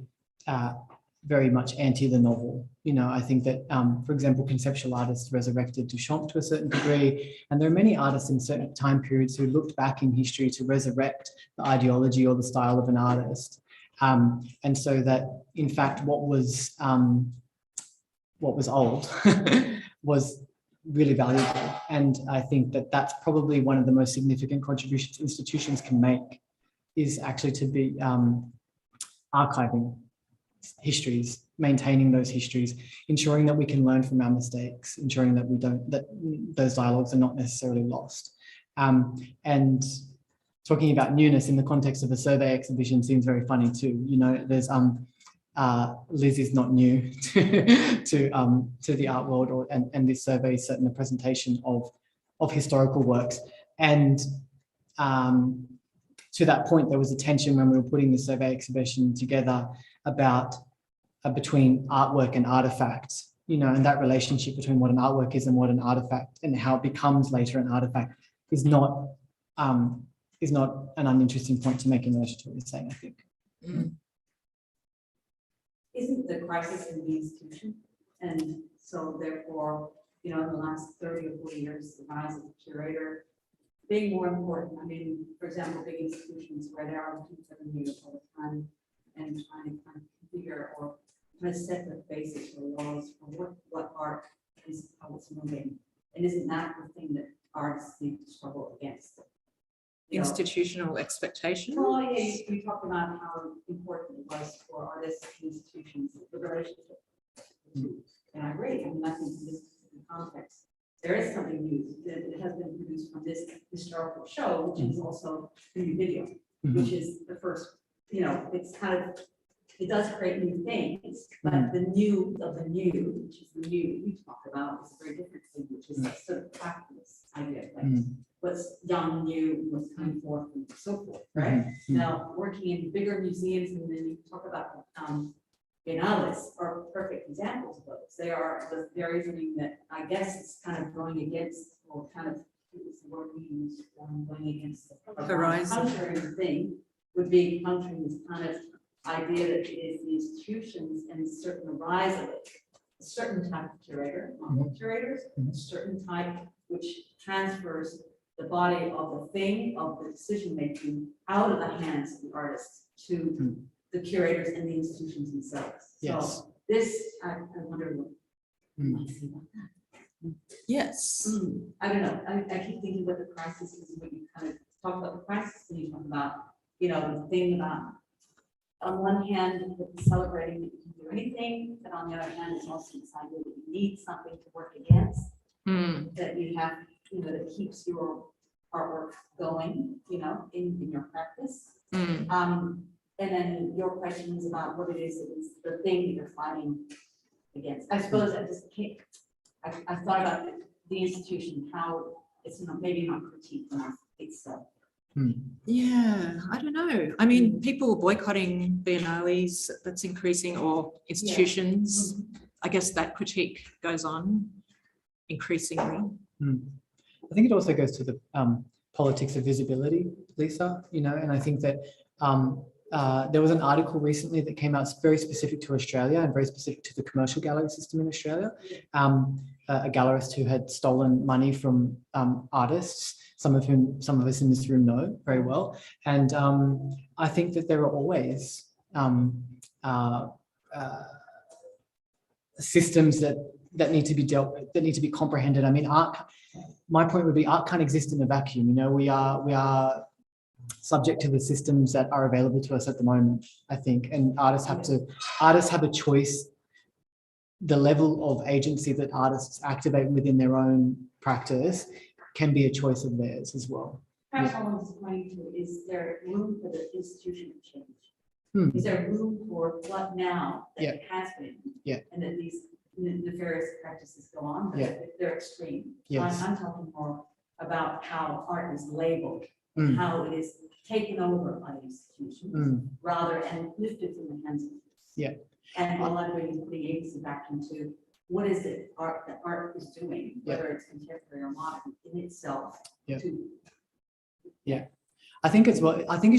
very much anti the novel. You know, I think that, for example, conceptual artists resurrected Duchamp to a certain degree, and there are many artists in certain time periods who looked back in history to resurrect the ideology or the style of an artist. And so that, in fact, what was old was really valuable. And I think that that's probably one of the most significant contributions institutions can make, is actually to be archiving histories, maintaining those histories, ensuring that we can learn from our mistakes, ensuring that that those dialogues are not necessarily lost. And talking about newness in the context of a survey exhibition seems very funny too. You know, there's Liz is not new to the art world, and this survey is certainly a presentation of historical works. And to that point, there was a tension when we were putting the survey exhibition together about between artwork and artifacts, you know, and that relationship between what an artwork is and what an artifact, and how it becomes later an artifact, is not an uninteresting point to make in relation to what you're saying, I think. Isn't the crisis in the institution? And so therefore, you know, in the last 30 or 40 years, the rise of the curator being more important. I mean, for example, big institutions where there are 2-7 years all the time and trying to kind of configure or kind of set the basics or laws for what art is, how it's moving. And isn't that the thing that artists need to struggle against? You know, Institutional expectations. well, yeah, you talked about how important it was for artists and institutions, the relationship. And I agree. I mean, I think in this context, there is something new that has been produced from this historical show, which is also the new video, which is the first, you know, it's kind of, it does create new things, but the new of the new, which is the new you talk about, is a very different thing, which is like sort of practice idea, like what's young, new, what's coming forth, and so forth, right? Now, working in bigger museums, and then you talk about biennales are perfect examples of those. They are very something that I guess is kind of going against, or kind of, it was the word we used, going against the Horizon. countering thing, would be countering this kind of idea that it is the institutions and certain rise of it, a certain type of curator, not all curators, a certain type which transfers the body of the thing, of the decision making, out of the hands of the artists to the curators and the institutions themselves. Yes. So this, I wonder what you might say about that. Yes. I don't know. I keep thinking what the crisis is, when you kind of talk about the crisis, and you talk about, you know, the thing about, on one hand, celebrating that you can do anything, but on the other hand, it's also this idea that you need something to work against, that you have, you know, that keeps your artwork going, you know, in your practice. And then your question is about what it is the thing that you're fighting against. I suppose I just can't, I thought about the institution, how it's not, maybe not critique enough itself. Yeah, I don't know. I mean, people boycotting biennales, that's increasing, or institutions. I guess that critique goes on increasingly. I think it also goes to the politics of visibility, Lisa, you know, and I think that there was an article recently that came out very specific to Australia and very specific to the commercial gallery system in Australia. A gallerist who had stolen money from artists, some of us in this room know very well. And I think that there are always systems that need to be dealt with, that need to be comprehended. I mean, art, my point would be, art can't exist in a vacuum. You know, we are subject to the systems that are available to us at the moment, I think, and artists have a choice. The level of agency that artists activate within their own practice can be a choice of theirs as well. Perhaps I was pointing to, is there room for the institution to change? Is there room for what now that it has been? Yeah. And that these nefarious practices go on, but Yeah. they're extreme. Yes. I'm talking more about how art is labeled, Mm. how it is taken over by institutions, rather and lifted from the hands of us. Yeah. And all I'm doing is putting agency back into what is it that art is doing, Yeah. whether it's contemporary or modern in itself. Yeah. To I think it's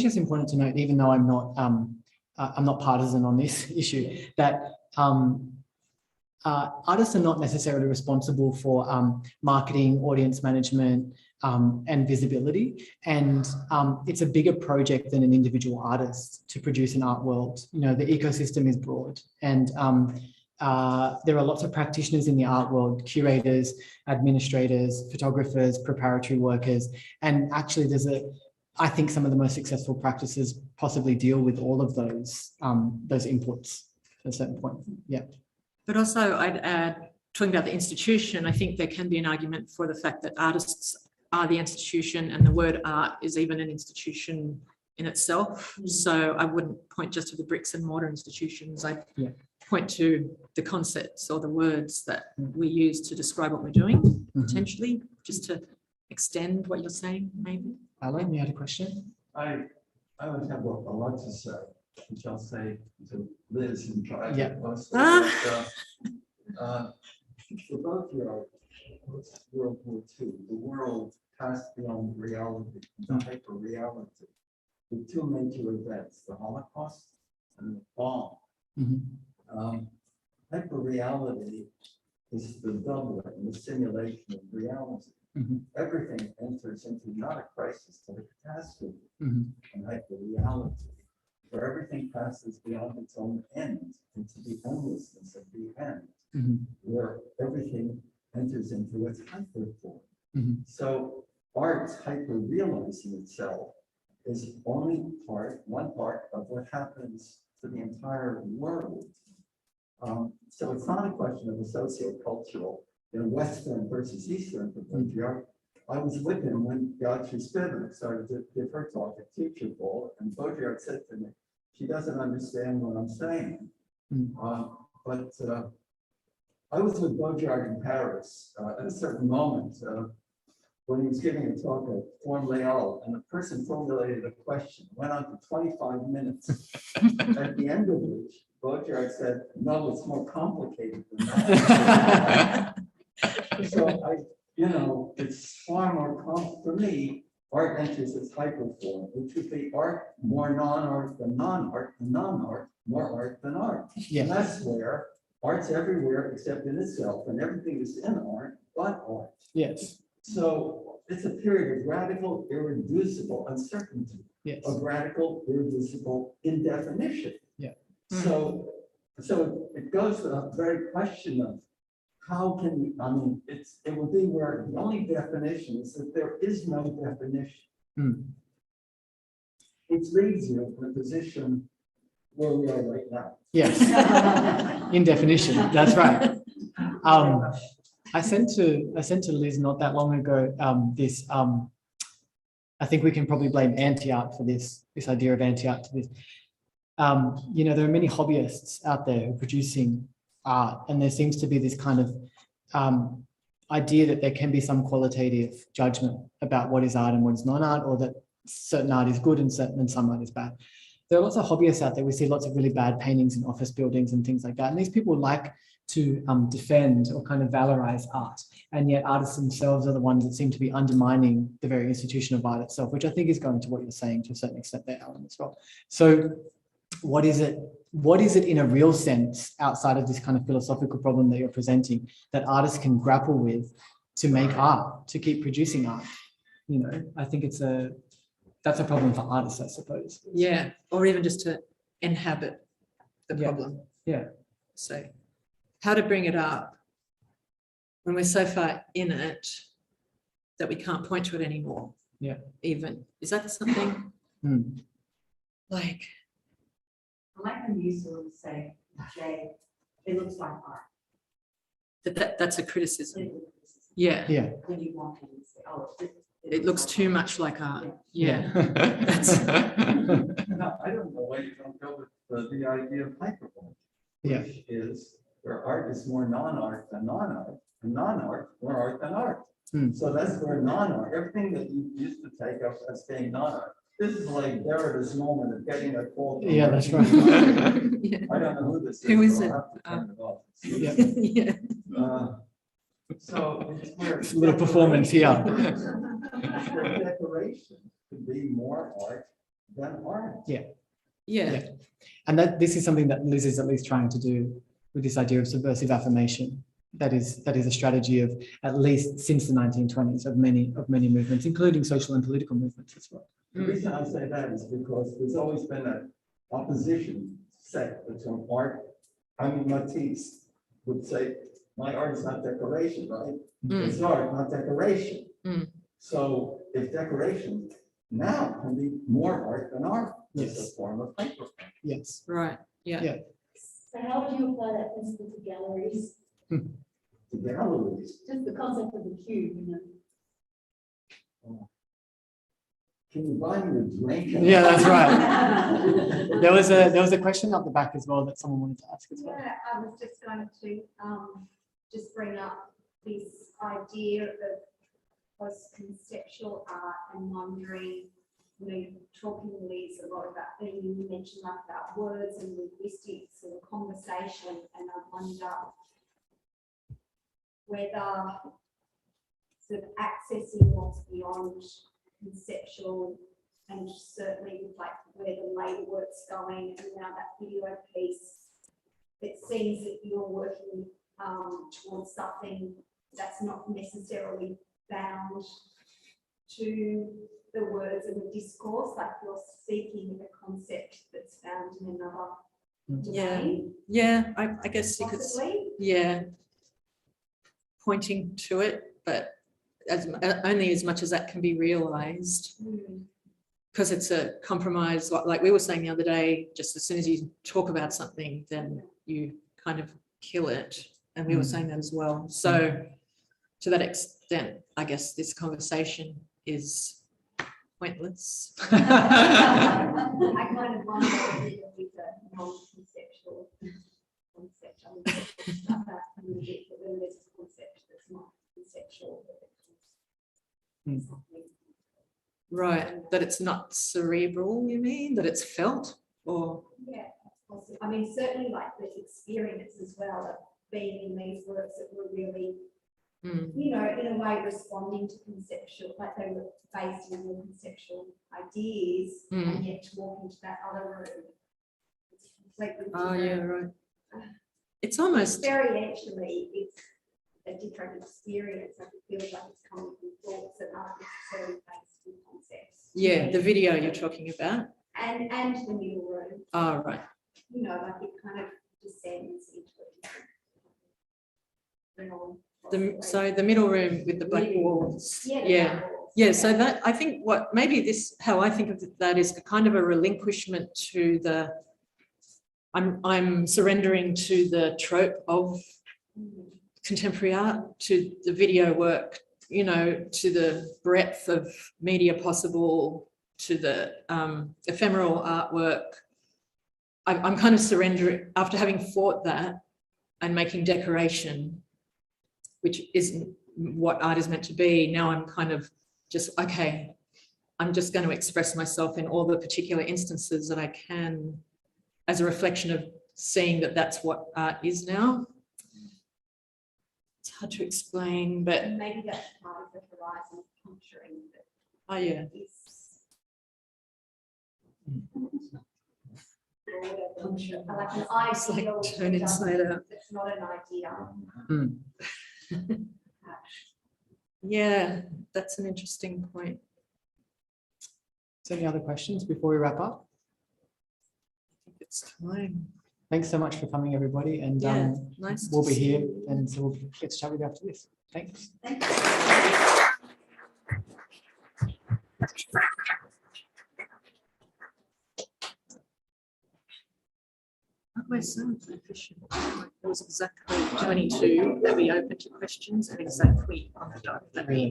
just important to note, even though I'm not partisan on this issue, that artists are not necessarily responsible for marketing, audience management, and visibility. And it's a bigger project than an individual artist to produce an art world. You know, the ecosystem is broad, and there are lots of practitioners in the art world: curators, administrators, photographers, preparatory workers. And actually I think some of the most successful practices possibly deal with all of those inputs at a certain point. Yeah. But also I'd add, talking about the institution, I think there can be an argument for the fact that artists are the institution, and the word art is even an institution in itself. So I wouldn't point just to the bricks and mortar institutions. I'd point to the concepts or the words that we use to describe what we're doing, potentially, just to extend what you're saying, maybe. Alan, you had a question? I would have a lot to say, which I'll say to Liz and try. Yeah. For both your World War II, the world passed beyond reality, the hyper reality, with two major events: the Holocaust and the bomb. Hyper reality is the doublet and the simulation of reality. Everything enters into not a crisis, but a catastrophe, and hyper reality, where everything passes beyond its own end into the endlessness of the end, where everything enters into its hyper form. So art's hyper realizing itself is only one part of what happens to the entire world. So it's not a question of a socio-cultural, Western versus Eastern for Baudrillard. I was with him when Gotcha Spivak started to give her talk at Teacher Bowl, and Baudrillard said to me, she doesn't understand what I'm saying. But I was with Baudrillard in Paris at a certain moment when he was giving a talk at Form Leal, and a person formulated a question, went on for 25 minutes, at the end of which Baudrillard said, no, it's more complicated than that. So it's far more for me, art enters its hyperform, which would be art more non-art than non-art, and non-art more art than art. And that's where art's everywhere except in itself, and everything is in art but art. Yes. So it's a period of radical, irreducible uncertainty, of radical, irreducible indefinition. So it goes to the very question of how can we, it would be where the only definition is that there is no definition. Which leaves you in a position where we are right now. Yes, in definition, that's right. I sent to Liz not that long ago I think we can probably blame anti-art for this idea of anti-art to this. There are many hobbyists out there who are producing art, and there seems to be this kind of idea that there can be some qualitative judgment about what is art and what is non-art, or that certain art is good and some art is bad. There are lots of hobbyists out there. We see lots of really bad paintings in office buildings and things like that. And these people like to defend or kind of valorize art. And yet artists themselves are the ones that seem to be undermining the very institution of art itself, which I think is going to what you're saying to a certain extent there, Alan, as well. So what is it in a real sense, outside of this kind of philosophical problem that you're presenting, that artists can grapple with to make art, to keep producing art? I think that's a problem for artists, I suppose. Yeah, or even just to inhabit the problem. Yeah. So how to bring it up when we're so far in it that we can't point to it anymore. Yeah. Even. Is that something like? I like when you sort of say, Jay, it looks like art. That's a criticism. It looks like Yeah. Yeah. when you walk in and say, oh, It looks too much like art. Yeah. I don't know why you don't go with the idea of hyperbole, Yeah. which is where art art is more non-art than non-art, and non-art more art than art. Hmm. So that's where non-art, everything that you used to take up as being non-art. This is like Derrida's moment of getting a call. from Yeah, that's right. Yeah. I don't know who this is. Who is so it? I'll have to turn it off. Yeah. Yeah. So it's where It's a little performance here. where decoration could be more art than art. Yeah. And that this is something that Liz is at least trying to do with this idea of subversive affirmation. That is a strategy of at least since the 1920s of many movements, including social and political movements as well. The reason I say that is because there's always been an opposition set between art. I mean, Matisse would say, my art is not decoration, right? It's art, not decoration. So if decoration now can be more art than art, it's a form of paper. Yes. Right. Yeah. So how would you apply that principle to galleries? The galleries, Just the concept of the cube, can you buy me a drink? Yeah, that's right. There was a question up the back as well that someone wanted to ask as well. Yeah, I was just going to just bring up this idea of post-conceptual art and wondering, talking to Liz a lot about, you mentioned like about words and linguistics and conversation, and I wonder whether sort of accessing what's beyond conceptual, and certainly with like where the later work's going and now that video piece, it seems that you're working towards something that's not necessarily bound to the words and the discourse, like you're seeking a concept that's found in another domain. Yeah. I guess you could. Possibly. Yeah. Pointing to it, but only as much as that can be realized, because it's a compromise. Like we were saying the other day, just as soon as you talk about something, then you kind of kill it. And we were saying that as well. So to that extent, I guess this conversation is pointless. I kind of wonder whether it's a non-conceptual concept. I mean, stuff that a little bit, but then there's a concept that's not conceptual. Right, that it's not cerebral, you mean? That it's felt? Or Yeah, possibly. I mean, certainly like the experience as well of being in these works that were really, in a way responding to conceptual, like they were based in more conceptual ideas, and yet to walk into that other room. It's completely different. yeah, right. It's almost Experientially, it's a different experience. Like it feels like it's coming from thoughts that aren't necessarily based in concepts. yeah, the video you're talking about. And the middle room. Oh, right. Like it kind of descends into a different. So the middle room with the black walls. Yeah. Yeah, so that I think how I think of that is the kind of a relinquishment to the, I'm surrendering to the trope of contemporary art, to the video work, to the breadth of media possible, to the ephemeral artwork. I'm kind of surrendering after having fought that and making decoration, which isn't what art is meant to be. Now I'm kind of just, okay, I'm just going to express myself in all the particular instances that I can as a reflection of seeing that that's what art is now. It's hard to explain, but And maybe that's part of the horizon puncturing. oh yeah. Like an It's like ideal. turn inside out. It's not an idea. Yeah, that's an interesting point. So any other questions before we wrap up? I think it's time. Thanks so much for coming, everybody. And Yeah, nice. we'll to be see here you. and so we'll get to chat with you after this. Thanks. My son's efficient. It was exactly 22 that we opened to questions and exactly on the dot. Really?